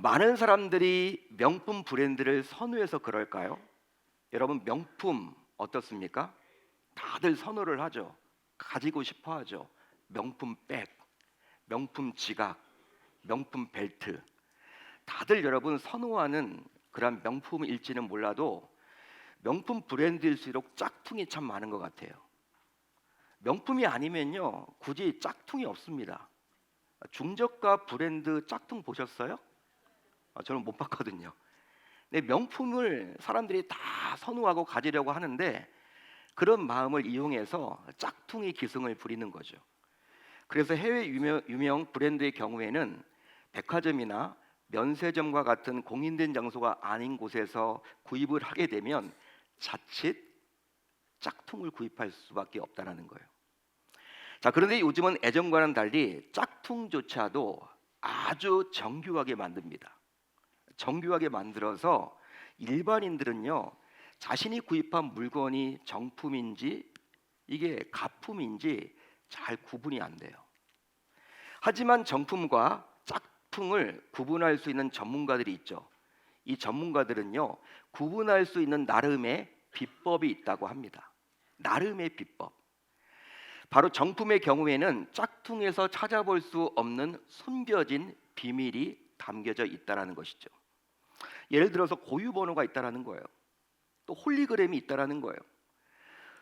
많은 사람들이 명품 브랜드를 선호해서 그럴까요? 여러분, 명품 어떻습니까? 다들 선호를 하죠. 가지고 싶어 하죠. 명품 백, 명품 지갑, 명품 벨트. 다들 여러분 선호하는 그런 명품일지는 몰라도 명품 브랜드일수록 짝퉁이 참 많은 것 같아요. 명품이 아니면요, 굳이 짝퉁이 없습니다. 중저가 브랜드 짝퉁 보셨어요? 저는 못 봤거든요. 근데 명품을 사람들이 다 선호하고 가지려고 하는데 그런 마음을 이용해서 짝퉁이 기승을 부리는 거죠. 그래서 해외 유명 브랜드의 경우에는 백화점이나 면세점과 같은 공인된 장소가 아닌 곳에서 구입을 하게 되면 자칫 짝퉁을 구입할 수밖에 없다는 거예요. 자, 그런데 요즘은 예전과는 달리 짝퉁조차도 아주 정교하게 만듭니다. 정교하게 만들어서 일반인들은요, 자신이 구입한 물건이 정품인지 이게 가품인지 잘 구분이 안 돼요. 하지만 정품과 짝퉁을 구분할 수 있는 전문가들이 있죠. 이 전문가들은요, 구분할 수 있는 나름의 비법이 있다고 합니다. 나름의 비법. 바로 정품의 경우에는 짝퉁에서 찾아볼 수 없는 숨겨진 비밀이 담겨져 있다는 것이죠. 예를 들어서 고유번호가 있다는 거예요. 또 홀리그램이 있다는 거예요.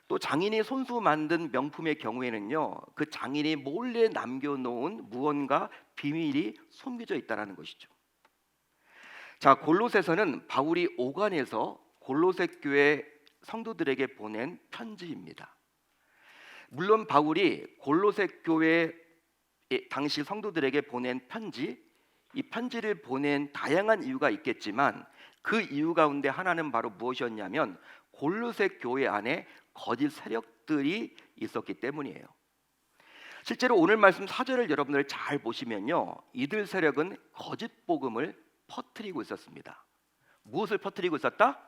또 장인이 손수 만든 명품의 경우에는요, 그 장인이 몰래 남겨놓은 무언가 비밀이 숨겨져 있다는 것이죠. 자, 골로새서는 바울이 오간에서 골로새 교회 성도들에게 보낸 편지입니다. 물론 바울이 골로새 교회 당시 성도들에게 보낸 편지, 이 편지를 보낸 다양한 이유가 있겠지만 그 이유 가운데 하나는 바로 무엇이었냐면 골로새 교회 안에 거짓 세력들이 있었기 때문이에요. 실제로 오늘 말씀 4절을 여러분들 잘 보시면요, 이들 세력은 거짓 복음을 퍼뜨리고 있었습니다. 무엇을 퍼뜨리고 있었다?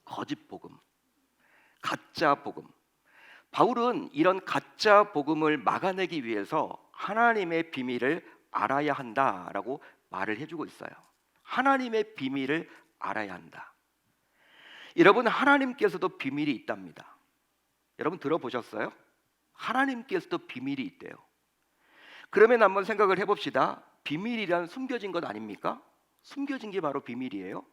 거짓 복음, 가짜 복음. 바울은 이런 가짜 복음을 막아내기 위해서 하나님의 비밀을 알아야 한다라고 말을 해주고 있어요. 하나님의 비밀을 알아야 한다. 여러분, 하나님께서도 비밀이 있답니다. 여러분 들어보셨어요? 하나님께서도 비밀이 있대요. 그러면 한번 생각을 해봅시다. 비밀이란 숨겨진 것 아닙니까? 숨겨진 게 바로 비밀이에요.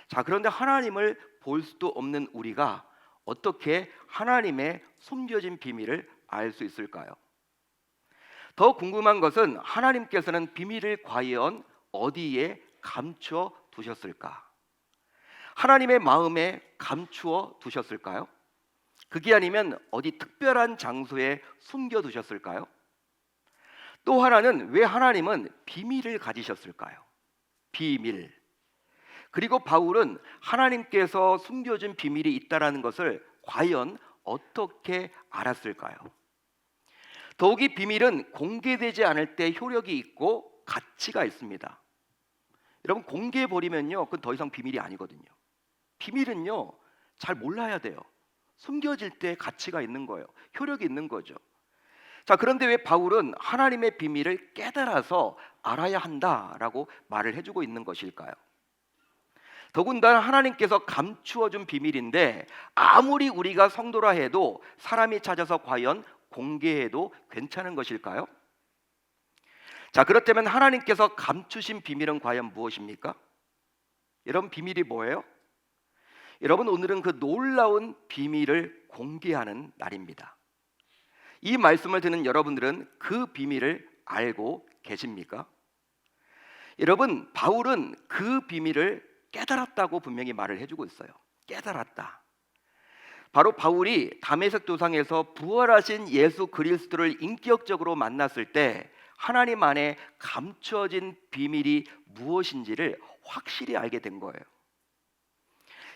자, 그런데 하나님을 볼 수도 없는 우리가 어떻게 하나님의 숨겨진 비밀을 알 수 있을까요? 더 궁금한 것은 하나님께서는 비밀을 과연 어디에 감추어 두셨을까? 하나님의 마음에 감추어 두셨을까요? 그게 아니면 어디 특별한 장소에 숨겨 두셨을까요? 또 하나는 왜 하나님은 비밀을 가지셨을까요? 비밀. 그리고 바울은 하나님께서 숨겨진 비밀이 있다는 것을 과연 어떻게 알았을까요? 더욱이 비밀은 공개되지 않을 때 효력이 있고 가치가 있습니다. 여러분, 공개해버리면요, 그건 더 이상 비밀이 아니거든요. 비밀은요, 잘 몰라야 돼요. 숨겨질 때 가치가 있는 거예요. 효력이 있는 거죠. 자, 그런데 왜 바울은 하나님의 비밀을 깨달아서 알아야 한다라고 말을 해주고 있는 것일까요? 더군다나 하나님께서 감추어준 비밀인데 아무리 우리가 성도라 해도 사람이 찾아서 과연 공개해도 괜찮은 것일까요? 자, 그렇다면 하나님께서 감추신 비밀은 과연 무엇입니까? 여러분, 비밀이 뭐예요? 여러분, 오늘은 그 놀라운 비밀을 공개하는 날입니다. 이 말씀을 듣는 여러분들은 그 비밀을 알고 계십니까? 여러분, 바울은 그 비밀을 깨달았다고 분명히 말을 해주고 있어요. 깨달았다. 바로 바울이 다메섹 도상에서 부활하신 예수 그리스도를 인격적으로 만났을 때 하나님 안에 감추어진 비밀이 무엇인지를 확실히 알게 된 거예요.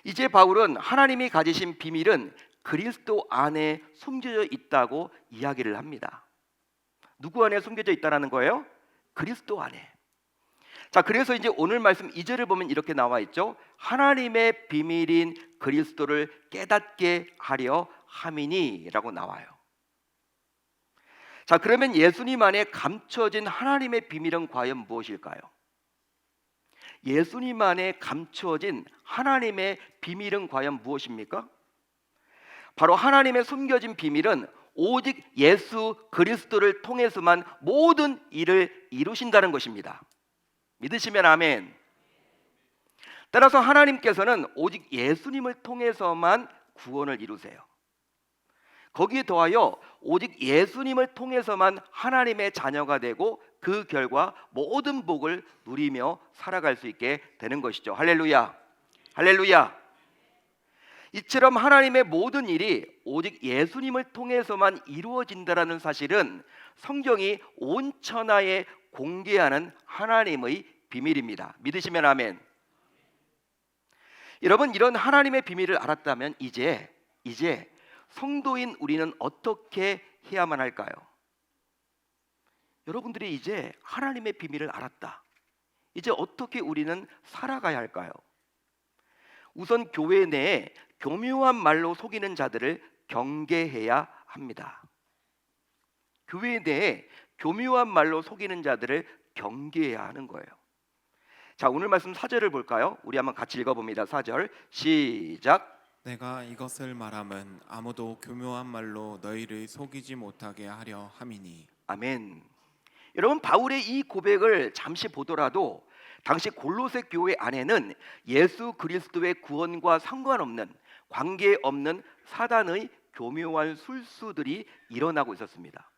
이제 바울은 하나님이 가지신 비밀은 그리스도 안에 숨겨져 있다고 이야기를 합니다. 누구 안에 숨겨져 있다는 거예요? 그리스도 안에. 자, 그래서 이제 오늘 말씀 2절을 보면 이렇게 나와 있죠. 하나님의 비밀인 그리스도를 깨닫게 하려 함이니라고 나와요. 자, 그러면 예수님 안에 감춰진 하나님의 비밀은 과연 무엇일까요? 예수님 안에 감추어진 하나님의 비밀은 과연 무엇입니까? 바로 하나님의 숨겨진 비밀은 오직 예수 그리스도를 통해서만 모든 일을 이루신다는 것입니다. 믿으시면 아멘. 따라서 하나님께서는 오직 예수님을 통해서만 구원을 이루세요. 거기에 더하여 오직 예수님을 통해서만 하나님의 자녀가 되고 그 결과 모든 복을 누리며 살아갈 수 있게 되는 것이죠. 할렐루야. 할렐루야. 이처럼 하나님의 모든 일이 오직 예수님을 통해서만 이루어진다라는 사실은 성경이 온 천하에 공개하는 하나님의 비밀입니다. 믿으시면 아멘. 여러분, 이런 하나님의 비밀을 알았다면 이제 성도인 우리는 어떻게 해야만 할까요? 여러분들이 이제 하나님의 비밀을 알았다. 이제 어떻게 우리는 살아가야 할까요? 우선 교회 내에 교묘한 말로 속이는 자들을 경계해야 합니다. 교회 내에 교묘한 말로 속이는 자들을 경계해야 하는 거예요. 자, 오늘 말씀 4절을 볼까요? 우리 한번 같이 읽어봅니다. 4절 시작. 내가 이것을 말함은 아무도 교묘한 말로 너희를 속이지 못하게 하려 함이니. 아멘. 여러분, 바울의 이 고백을 잠시 보더라도 당시 골로새 교회 안에는 예수 그리스도의 구원과 상관없는, 관계없는 사단의 교묘한 술수들이 일어나고 있었습니다.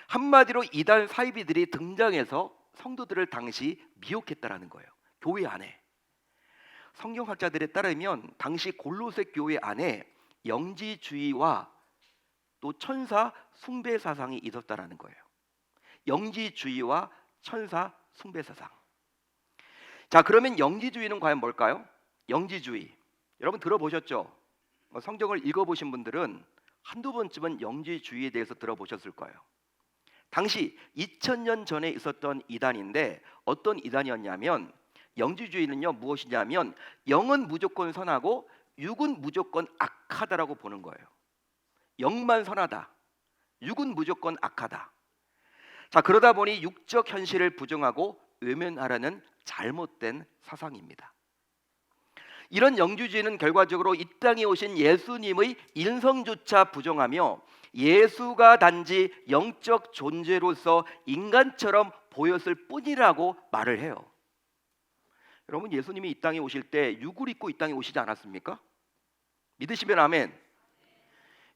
한마디로 이단 사이비들이 등장해서 성도들을 당시 미혹했다라는 거예요. 교회 안에. 성경학자들에 따르면 당시 골로새 교회 안에 영지주의와 또 천사 숭배 사상이 있었다라는 거예요. 영지주의와 천사 숭배 사상. 자, 그러면 영지주의는 과연 뭘까요? 영지주의. 여러분 들어보셨죠? 성경을 읽어보신 분들은 한두 번쯤은 영지주의에 대해서 들어보셨을 거예요. 당시 2000년 전에 있었던 이단인데 어떤 이단이었냐면, 영지주의는요 무엇이냐면 영은 무조건 선하고 육은 무조건 악하다라고 보는 거예요. 영만 선하다, 육은 무조건 악하다. 자, 그러다 보니 육적 현실을 부정하고 외면하라는 잘못된 사상입니다. 이런 영지주의는 결과적으로 이 땅에 오신 예수님의 인성조차 부정하며 예수가 단지 영적 존재로서 인간처럼 보였을 뿐이라고 말을 해요. 여러분, 예수님이 이 땅에 오실 때 육을 입고 이 땅에 오시지 않았습니까? 믿으시면 아멘.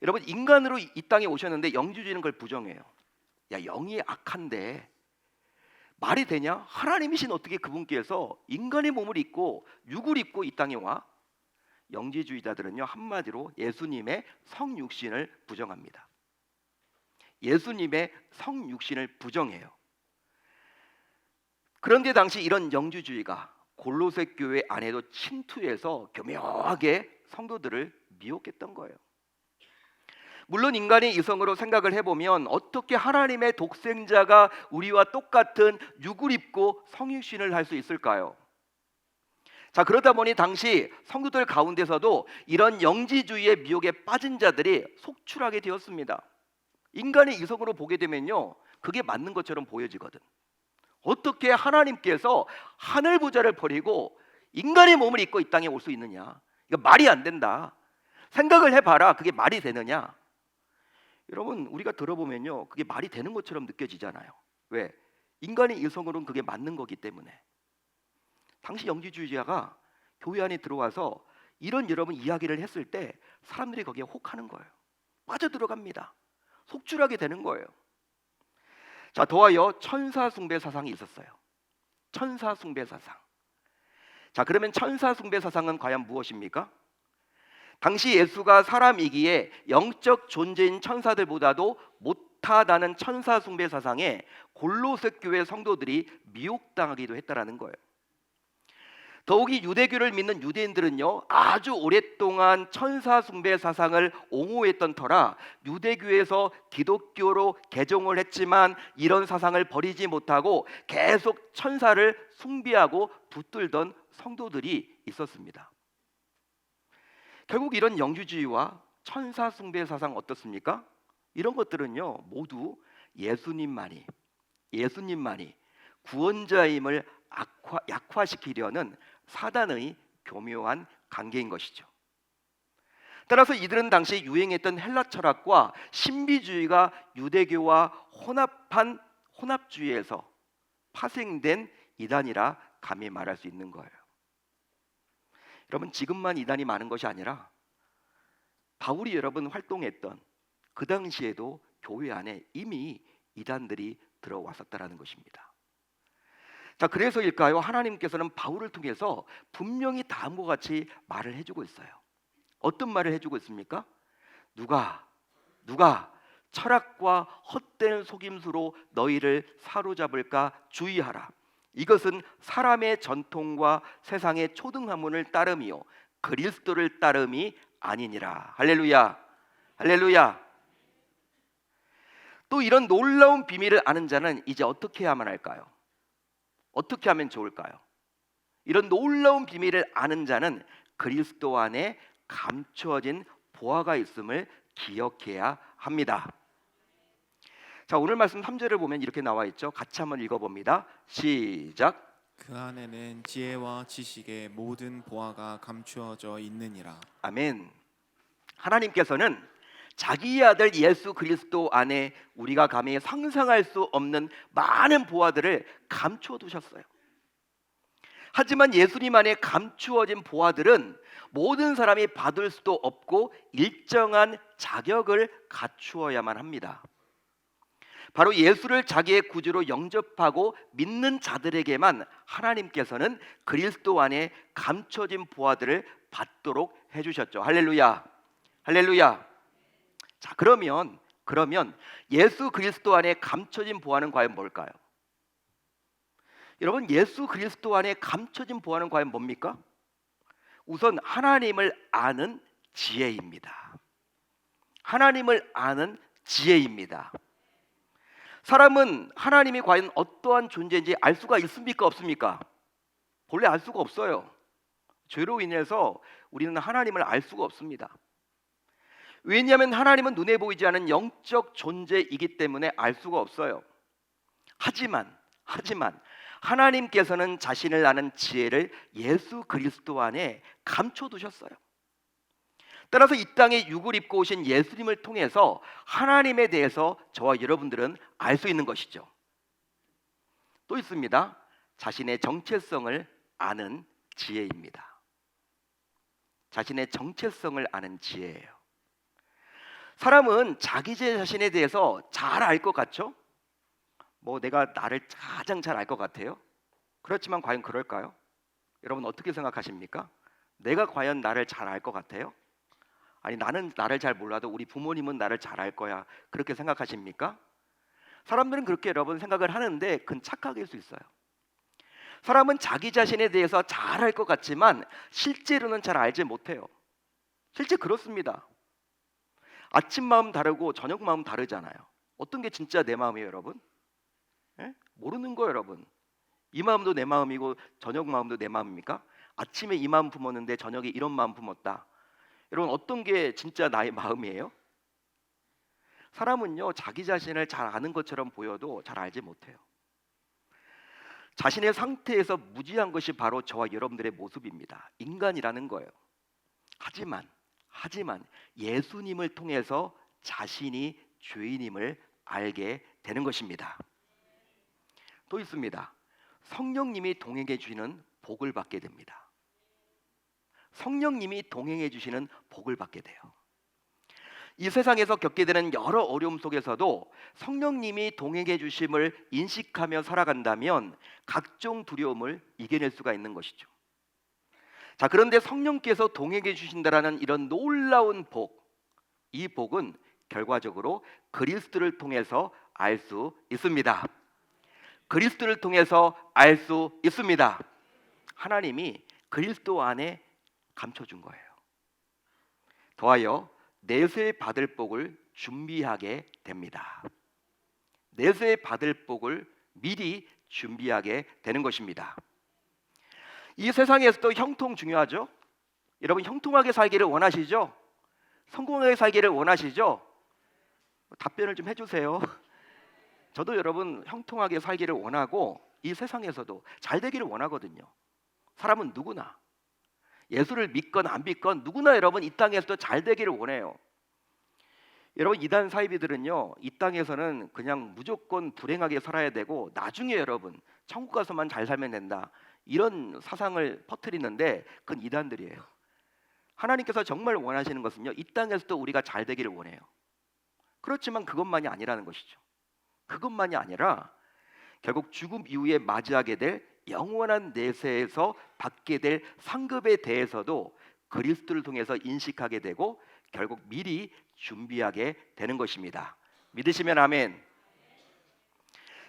여러분, 인간으로 이 땅에 오셨는데 영지주의는 그걸 부정해요. 야, 영이 악한데 말이 되냐? 하나님이신 어떻게 그분께서 인간의 몸을 입고 육을 입고 이 땅에 와? 영지주의자들은요 한마디로 예수님의 성육신을 부정합니다. 예수님의 성육신을 부정해요. 그런데 당시 이런 영지주의가 골로새 교회 안에도 침투해서 교묘하게 성도들을 미혹했던 거예요. 물론 인간의 이성으로 생각을 해보면 어떻게 하나님의 독생자가 우리와 똑같은 육을 입고 성육신을 할 수 있을까요? 자, 그러다 보니 당시 성도들 가운데서도 이런 영지주의의 미혹에 빠진 자들이 속출하게 되었습니다. 인간의 이성으로 보게 되면요 그게 맞는 것처럼 보여지거든. 어떻게 하나님께서 하늘 부자를 버리고 인간의 몸을 입고 이 땅에 올 수 있느냐? 이거 말이 안 된다. 생각을 해봐라. 그게 말이 되느냐? 여러분, 우리가 들어보면요 그게 말이 되는 것처럼 느껴지잖아요. 왜? 인간의 이성으로는 그게 맞는 거기 때문에. 당시 영지주의자가 교회 안에 들어와서 이런 여러분 이야기를 했을 때 사람들이 거기에 혹하는 거예요. 빠져들어갑니다. 속출하게 되는 거예요. 자, 더하여 천사 숭배 사상이 있었어요. 천사 숭배 사상. 자, 그러면 천사 숭배 사상은 과연 무엇입니까? 당시 예수가 사람이기에 영적 존재인 천사들보다도 못하다는 천사 숭배 사상에 골로새 교회 성도들이 미혹당하기도 했다라는 거예요. 더욱이 유대교를 믿는 유대인들은요 아주 오랫동안 천사 숭배 사상을 옹호했던 터라 유대교에서 기독교로 개종을 했지만 이런 사상을 버리지 못하고 계속 천사를 숭배하고 붙들던 성도들이 있었습니다. 결국 이런 영주주의와 천사 숭배 사상 어떻습니까? 이런 것들은요 모두 예수님만이 구원자임을 약화시키려는 사단의 교묘한 관계인 것이죠. 따라서 이들은 당시 유행했던 헬라 철학과 신비주의가 유대교와 혼합한 혼합주의에서 파생된 이단이라 감히 말할 수 있는 거예요. 여러분, 지금만 이단이 많은 것이 아니라 바울이 여러분 활동했던 그 당시에도 교회 안에 이미 이단들이 들어왔었다라는 것입니다. 자, 그래서일까요? 하나님께서는 바울을 통해서 분명히 다음과 같이 말을 해주고 있어요. 어떤 말을 해주고 있습니까? 누가 철학과 헛된 속임수로 너희를 사로잡을까 주의하라. 이것은 사람의 전통과 세상의 초등학문을 따름이요 그리스도를 따름이 아니니라. 할렐루야, 할렐루야. 또 이런 놀라운 비밀을 아는 자는 이제 어떻게 해야만 할까요? 어떻게 하면 좋을까요? 이런 놀라운 비밀을 아는 자는 그리스도 안에 감추어진 보화가 있음을 기억해야 합니다. 자, 오늘 말씀 3절을 보면 이렇게 나와 있죠. 같이 한번 읽어봅니다. 시작. 그 안에는 지혜와 지식의 모든 보화가 감추어져 있느니라. 아멘. 하나님께서는 자기의 아들 예수 그리스도 안에 우리가 감히 상상할 수 없는 많은 보화들을 감추어 두셨어요. 하지만 예수님 안에 감추어진 보화들은 모든 사람이 받을 수도 없고 일정한 자격을 갖추어야만 합니다. 바로 예수를 자기의 구주로 영접하고 믿는 자들에게만 하나님께서는 그리스도 안에 감춰진 보화들을 받도록 해주셨죠. 할렐루야, 할렐루야. 자, 그러면 예수 그리스도 안에 감춰진 보화는 과연 뭘까요? 여러분, 예수 그리스도 안에 감춰진 보화는 과연 뭡니까? 우선 하나님을 아는 지혜입니다. 하나님을 아는 지혜입니다. 사람은 하나님이 과연 어떠한 존재인지 알 수가 있습니까? 없습니까? 본래 알 수가 없어요. 죄로 인해서 우리는 하나님을 알 수가 없습니다. 왜냐하면 하나님은 눈에 보이지 않은 영적 존재이기 때문에 알 수가 없어요. 하지만 하나님께서는 자신을 아는 지혜를 예수 그리스도 안에 감춰두셨어요. 따라서 이 땅에 육을 입고 오신 예수님을 통해서 하나님에 대해서 저와 여러분들은 알 수 있는 것이죠. 또 있습니다. 자신의 정체성을 아는 지혜입니다. 자신의 정체성을 아는 지혜예요. 사람은 자기 자신에 대해서 잘 알 것 같죠? 내가 나를 가장 잘 알 것 같아요? 그렇지만 과연 그럴까요? 여러분 어떻게 생각하십니까? 내가 과연 나를 잘 알 것 같아요? 아니, 나는 나를 잘 몰라도 우리 부모님은 나를 잘 알 거야, 그렇게 생각하십니까? 사람들은 그렇게 여러분 생각을 하는데 그건 착각일 수 있어요. 사람은 자기 자신에 대해서 잘 알 것 같지만 실제로는 잘 알지 못해요. 실제 그렇습니다. 아침 마음 다르고 저녁 마음 다르잖아요. 어떤 게 진짜 내 마음이에요, 여러분? 모르는 거예요, 여러분. 이 마음도 내 마음이고 저녁 마음도 내 마음입니까? 아침에 이 마음 품었는데 저녁에 이런 마음 품었다. 여러분, 어떤 게 진짜 나의 마음이에요? 사람은요, 자기 자신을 잘 아는 것처럼 보여도 잘 알지 못해요. 자신의 상태에서 무지한 것이 바로 저와 여러분들의 모습입니다. 인간이라는 거예요. 하지만 예수님을 통해서 자신이 죄인임을 알게 되는 것입니다. 또 있습니다. 성령님이 동행해 주시는 복을 받게 됩니다. 성령님이 동행해 주시는 복을 받게 돼요. 이 세상에서 겪게 되는 여러 어려움 속에서도 성령님이 동행해 주심을 인식하며 살아간다면 각종 두려움을 이겨낼 수가 있는 것이죠. 자, 그런데 성령께서 동행해 주신다라는 이런 놀라운 복, 이 복은 결과적으로 그리스도를 통해서 알 수 있습니다. 그리스도를 통해서 알 수 있습니다. 하나님이 그리스도 안에 감춰준 거예요. 더하여 내세 받을 복을 준비하게 됩니다. 내세 받을 복을 미리 준비하게 되는 것입니다. 이 세상에서도 형통 중요하죠? 여러분, 형통하게 살기를 원하시죠? 성공하게 살기를 원하시죠? 답변을 좀 해주세요. 저도 여러분 형통하게 살기를 원하고 이 세상에서도 잘 되기를 원하거든요. 사람은 누구나 예수를 믿건 안 믿건 누구나 여러분 이 땅에서도 잘 되기를 원해요. 여러분 이단 사이비들은요, 이 땅에서는 그냥 무조건 불행하게 살아야 되고 나중에 여러분 천국 가서만 잘 살면 된다, 이런 사상을 퍼뜨리는데 그건 이단들이에요. 하나님께서 정말 원하시는 것은요, 이 땅에서도 우리가 잘 되기를 원해요. 그렇지만 그것만이 아니라는 것이죠. 그것만이 아니라 결국 죽음 이후에 맞이하게 될 영원한 내세에서 받게 될 상급에 대해서도 그리스도를 통해서 인식하게 되고 결국 미리 준비하게 되는 것입니다. 믿으시면 아멘.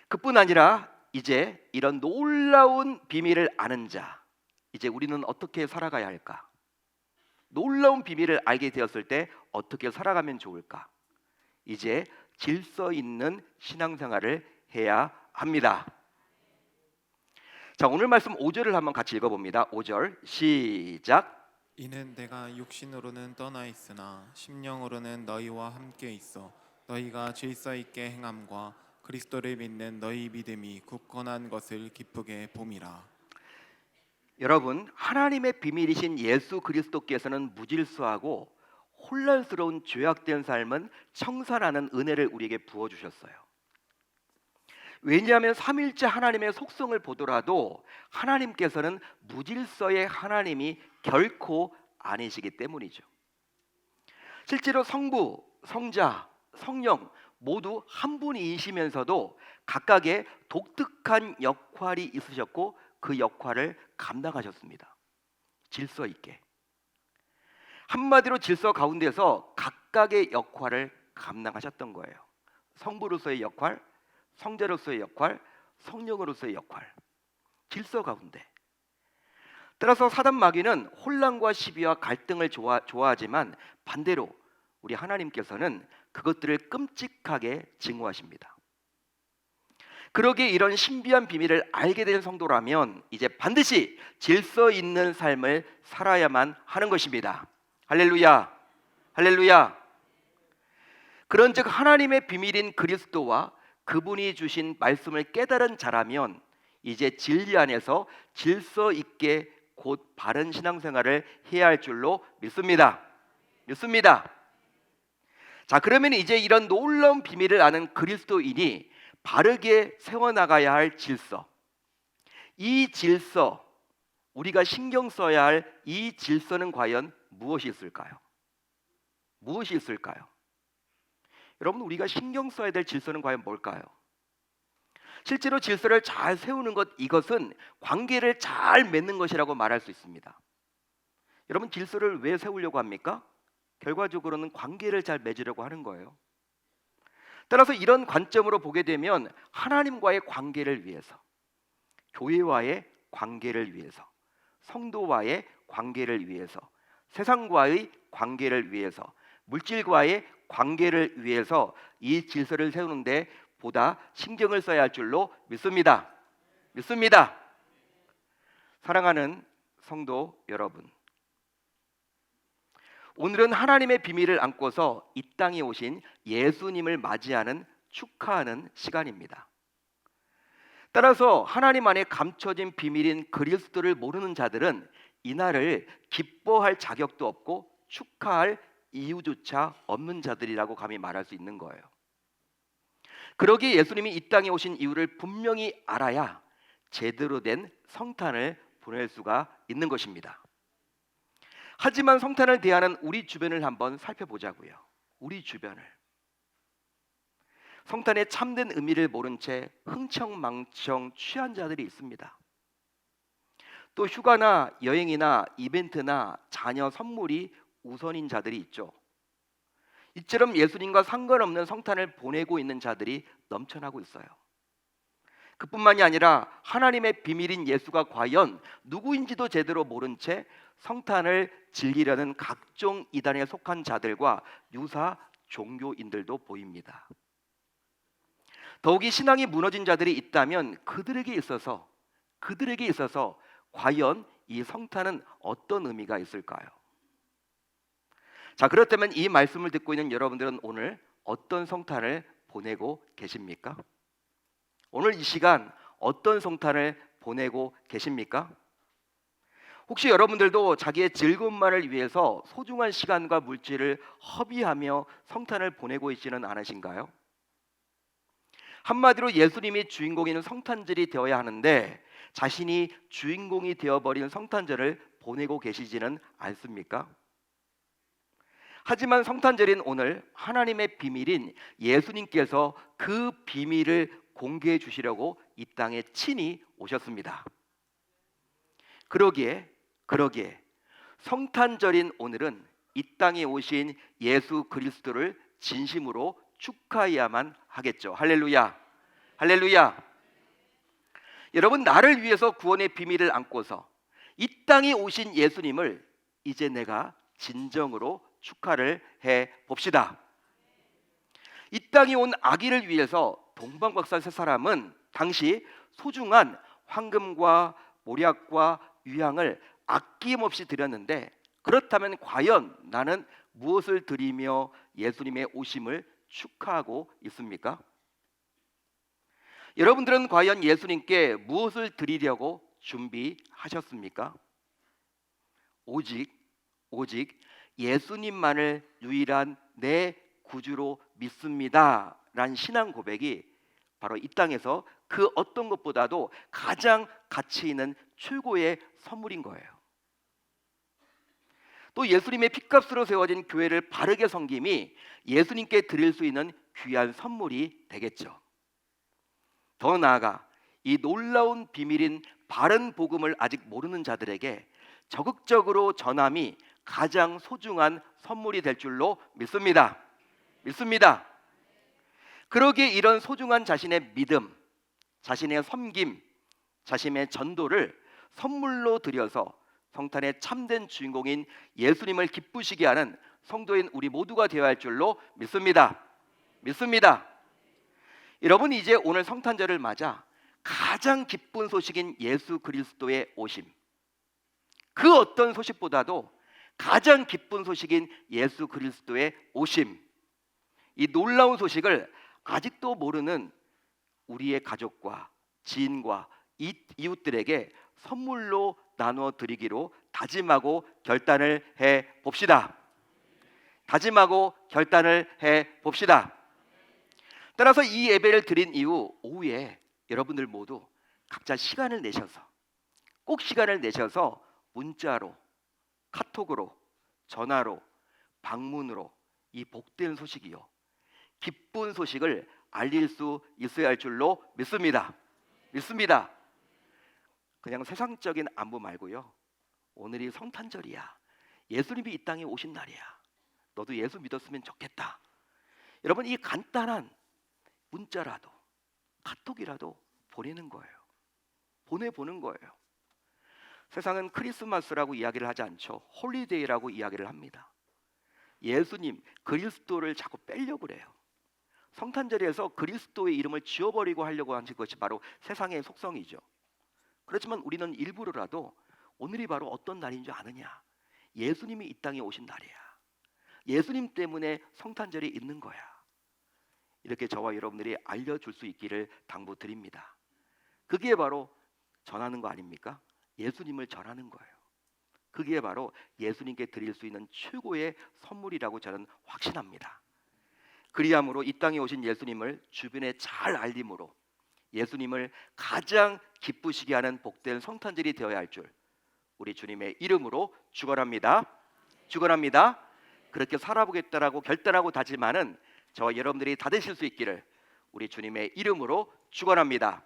그뿐 아니라 이제 이런 놀라운 비밀을 아는 자, 이제 우리는 어떻게 살아가야 할까? 놀라운 비밀을 알게 되었을 때 어떻게 살아가면 좋을까? 이제 질서 있는 신앙생활을 해야 합니다. 자, 오늘 말씀 5절을 한번 같이 읽어봅니다. 5절 시작. 이는 내가 육신으로는 떠나 있으나 심령으로는 너희와 함께 있어 너희가 질서 있게 행함과 그리스도를 믿는 너희 믿음이 굳건한 것을 기쁘게 봄이라. 여러분, 하나님의 비밀이신 예수 그리스도께서는 무질서하고 혼란스러운 죄악된 삶은 청산하는 은혜를 우리에게 부어주셨어요. 왜냐하면 삼일째 하나님의 속성을 보더라도 하나님께서는 무질서의 하나님이 결코 아니시기 때문이죠. 실제로 성부, 성자, 성령 모두 한 분이시면서도 각각의 독특한 역할이 있으셨고 그 역할을 감당하셨습니다. 질서 있게. 한마디로 질서 가운데서 각각의 역할을 감당하셨던 거예요. 성부로서의 역할, 성자로서의 역할, 성령으로서의 역할, 질서 가운데. 따라서 사단 마귀는 혼란과 시비와 갈등을 좋아하지만 반대로 우리 하나님께서는 그것들을 끔찍하게 증오하십니다. 그러기에 이런 신비한 비밀을 알게 된 성도라면 이제 반드시 질서 있는 삶을 살아야만 하는 것입니다. 할렐루야, 할렐루야. 그런즉 하나님의 비밀인 그리스도와 그분이 주신 말씀을 깨달은 자라면 이제 진리 안에서 질서 있게 곧 바른 신앙생활을 해야 할 줄로 믿습니다. 믿습니다. 자, 그러면 이제 이런 놀라운 비밀을 아는 그리스도인이 바르게 세워나가야 할 질서, 이 질서, 우리가 신경 써야 할 이 질서는 과연 무엇이 있을까요? 무엇이 있을까요? 여러분, 우리가 신경 써야 될 질서는 과연 뭘까요? 실제로 질서를 잘 세우는 것, 이것은 관계를 잘 맺는 것이라고 말할 수 있습니다. 여러분, 질서를 왜 세우려고 합니까? 결과적으로는 관계를 잘 맺으려고 하는 거예요. 따라서 이런 관점으로 보게 되면 하나님과의 관계를 위해서, 교회와의 관계를 위해서, 성도와의 관계를 위해서, 세상과의 관계를 위해서, 물질과의 관계를 위해서 이 질서를 세우는데 보다 신경을 써야 할 줄로 믿습니다. 믿습니다. 사랑하는 성도 여러분, 오늘은 하나님의 비밀을 안고서 이 땅에 오신 예수님을 맞이하는 축하하는 시간입니다. 따라서 하나님 안에 감춰진 비밀인 그리스도를 모르는 자들은 이날을 기뻐할 자격도 없고 축하할 이유조차 없는 자들이라고 감히 말할 수 있는 거예요. 그러기에 예수님이 이 땅에 오신 이유를 분명히 알아야 제대로 된 성탄을 보낼 수가 있는 것입니다. 하지만 성탄을 대하는 우리 주변을 한번 살펴보자고요. 우리 주변을. 성탄의 참된 의미를 모른 채 흥청망청 취한 자들이 있습니다. 또 휴가나 여행이나 이벤트나 자녀 선물이 우선인 자들이 있죠. 이처럼 예수님과 상관없는 성탄을 보내고 있는 자들이 넘쳐나고 있어요. 그뿐만이 아니라 하나님의 비밀인 예수가 과연 누구인지도 제대로 모른 채 성탄을 즐기려는 각종 이단에 속한 자들과 유사 종교인들도 보입니다. 더욱이 신앙이 무너진 자들이 있다면 그들에게 있어서 과연 이 성탄은 어떤 의미가 있을까요? 자, 그렇다면 이 말씀을 듣고 있는 여러분들은 오늘 어떤 성탄을 보내고 계십니까? 오늘 이 시간 어떤 성탄을 보내고 계십니까? 혹시 여러분들도 자기의 즐거움만을 위해서 소중한 시간과 물질을 허비하며 성탄을 보내고 있지는 않으신가요? 한마디로 예수님이 주인공인 성탄절이 되어야 하는데 자신이 주인공이 되어버린 성탄절을 보내고 계시지는 않습니까? 하지만 성탄절인 오늘 하나님의 비밀인 예수님께서 그 비밀을 공개해 주시려고 이 땅에 친히 오셨습니다. 그러기에 성탄절인 오늘은 이 땅에 오신 예수 그리스도를 진심으로 축하해야만 하겠죠. 할렐루야. 할렐루야. 여러분, 나를 위해서 구원의 비밀을 안고서 이 땅에 오신 예수님을 이제 내가 진정으로 축하를 해 봅시다. 이 땅에 온 아기를 위해서 동방박사 세 사람은 당시 소중한 황금과 모략과 유향을 아낌없이 드렸는데, 그렇다면 과연 나는 무엇을 드리며 예수님의 오심을 축하하고 있습니까? 여러분들은 과연 예수님께 무엇을 드리려고 준비하셨습니까? 오직 예수님만을 유일한 내 구주로 믿습니다 라는 신앙 고백이 바로 이 땅에서 그 어떤 것보다도 가장 가치 있는 최고의 선물인 거예요. 또 예수님의 핏값으로 세워진 교회를 바르게 섬김이 예수님께 드릴 수 있는 귀한 선물이 되겠죠. 더 나아가 이 놀라운 비밀인 바른 복음을 아직 모르는 자들에게 적극적으로 전함이 가장 소중한 선물이 될 줄로 믿습니다. 그러기에 이런 소중한 자신의 믿음, 자신의 섬김, 자신의 전도를 선물로 드려서 성탄의 참된 주인공인 예수님을 기쁘시게 하는 성도인 우리 모두가 되어야 할 줄로 믿습니다. 여러분, 이제 오늘 성탄절을 맞아 가장 기쁜 소식인 예수 그리스도의 오심, 그 어떤 소식보다도 가장 기쁜 소식인 예수 그리스도의 오심, 이 놀라운 소식을 아직도 모르는 우리의 가족과 지인과 이웃들에게 선물로 나누어 드리기로 다짐하고 결단을 해 봅시다. 따라서 이 예배를 드린 이후 오후에 여러분들 모두 각자 꼭 시간을 내셔서 문자로, 카톡으로, 전화로, 방문으로 이 복된 소식이요, 기쁜 소식을 알릴 수 있어야 할 줄로 믿습니다. 그냥 세상적인 안부 말고요, 오늘이 성탄절이야, 예수님이 이 땅에 오신 날이야, 너도 예수 믿었으면 좋겠다, 여러분, 이 간단한 문자라도 카톡이라도 보내는 거예요. 보내보는 거예요. 세상은 크리스마스라고 이야기를 하지 않죠. 홀리데이라고 이야기를 합니다. 예수님, 그리스도를 자꾸 빼려고 그래요. 성탄절에서 그리스도의 이름을 지워버리고 하려고 하는 것이 바로 세상의 속성이죠. 그렇지만 우리는 일부러라도 오늘이 바로 어떤 날인 줄 아느냐, 예수님이 이 땅에 오신 날이야, 예수님 때문에 성탄절이 있는 거야, 이렇게 저와 여러분들이 알려줄 수 있기를 당부드립니다. 그게 바로 전하는 거 아닙니까? 예수님을 전하는 거예요. 그게 바로 예수님께 드릴 수 있는 최고의 선물이라고 저는 확신합니다. 그리함으로 이 땅에 오신 예수님을 주변에 잘 알림으로 예수님을 가장 기쁘시게 하는 복된 성탄절이 되어야 할 줄 우리 주님의 이름으로 축원합니다. 그렇게 살아보겠다라고 결단하고 다짐하는 저와 여러분들이 다 되실 수 있기를 우리 주님의 이름으로 축원합니다.